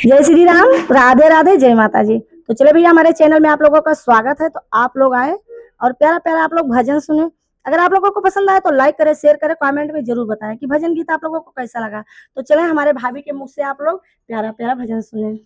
जय श्री राम, राधे राधे, जय माता जी। तो चले भैया, हमारे चैनल में आप लोगों का स्वागत है। तो आप लोग आए और प्यारा प्यारा आप लोग भजन सुने। अगर आप लोगों को पसंद आए तो लाइक करें, शेयर करें, कमेंट में जरूर बताएं कि भजन गीत आप लोगों को कैसा लगा। तो चले हमारे भाभी के मुख से आप लोग प्यारा प्यारा भजन सुने।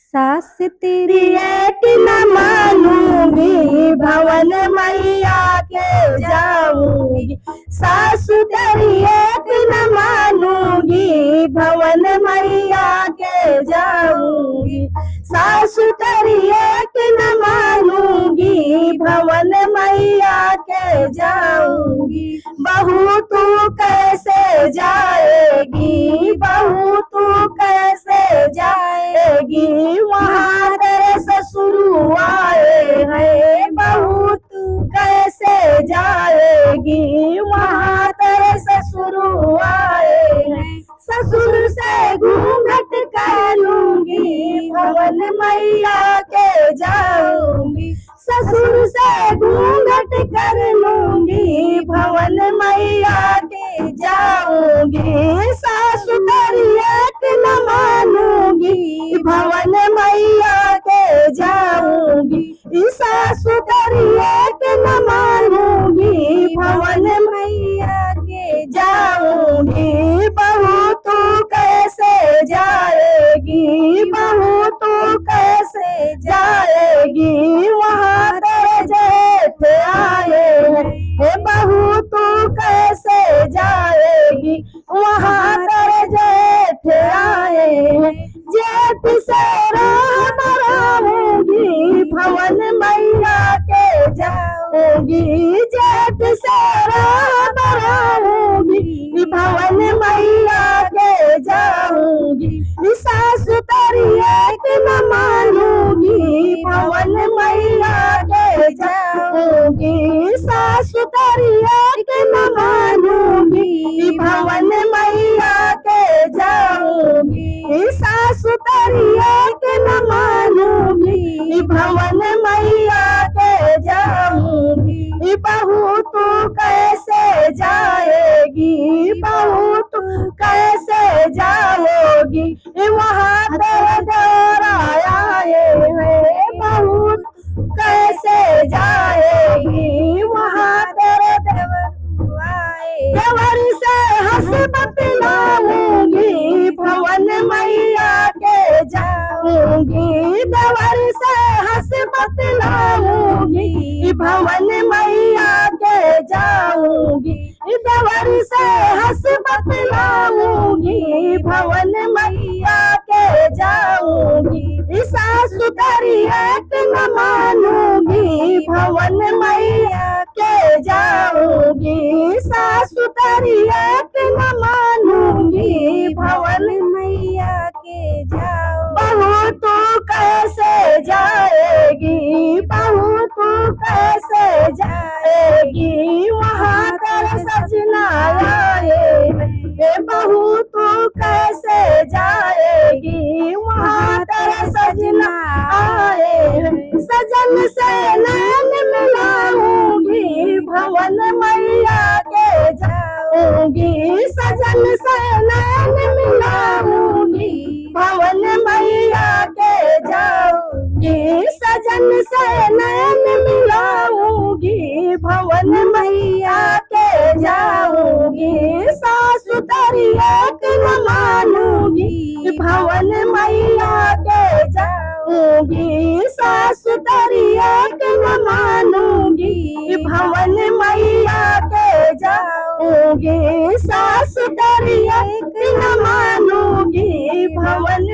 सास तेरी एक न मानूंगी, भवन मैया के जाऊंगी। सासु तेरी एक न मानूंगी, भवन मैया के जाऊंगी। सासु तेरी एक न मानूंगी, भवन मैया के जाऊंगी। बहू तू कैसे जाएगी, बहू तू कैसे जाएगी, वहाँ तेरे ससुर आए हैं। बहू तू कैसे जाएगी, वहाँ तेरे ससुर आए हैं। ससुर से घूंघट कर लूंगी, भवन मैया के जाऊंगी। ससुर से घूंघट कर लूंगी, भवन मैया के जाऊंगी। सासु तेरी एक न मानूंगी, भवन मैया के जाऊंगी। सासु तेरी एक न मानूंगी, भवन मैया के जाऊंगी। बहू तू कैसे जाएगी, बहू तू कैसे जाएगी, वहाँ तेरे जेठ आए हैं। बहू तू कैसे जाएगी, वहाँ तेरे जेठ आए हैं। जेठ से राम रहूंगी, भवन मैया के जाऊंगी। जेठ से राम रहूंगी, भवन मैया के जाऊंगी। सासु तेरी एक न मानूंगी, भवन मैया के जाऊंगी। सासु तेरी एक न मानूंगी, भवन मैया के जाऊंगी। सासु तेरी एक न मानूंगी, भवन मैया के जाऊंगी। बहू तू कैसे जाएगी, बहू तू कैसे जाओगी, वहाँ तेरे देवर आए हैं। बहू कैसे जाएगी, वहाँ तेरे देवर आए। देवर से हंस बतलाऊंगी, भवन मैया के जाऊंगी। देवर से हंस बतलाऊंगी, भवन मैया के जाऊंगी। देवर से हंस बतलाऊंगी, भवन मैया के जाऊंगी। सासु तेरी एक न मानूंगी, भवन मैया के जाऊंगी। सासु तेरी एक न मानूंगी, भवन मैया के जाऊंगी। बहू तू कैसे जाएगी, बहू तू कैसे जाएगी, वहाँ तेरे सजना आए हैं। बहू तू कैसे जाएगी, वहाँ तेरे सजना आए हैं। सजन से नैन मिलाऊंगी, भवन मैया के जाऊंगी। सजन से नैन मिलाऊंगी, भवन मैया के जाऊंगी। सजन से नैन मिलाऊंगी, भवन मैया के जाऊंगी। सासु तेरी एक न मानूंगी, भवन मैया के जाऊंगी। सासु तेरी एक न मानूंगी, भवन मैया के जाऊंगी। सासु तेरी एक न मानूंगी, भवन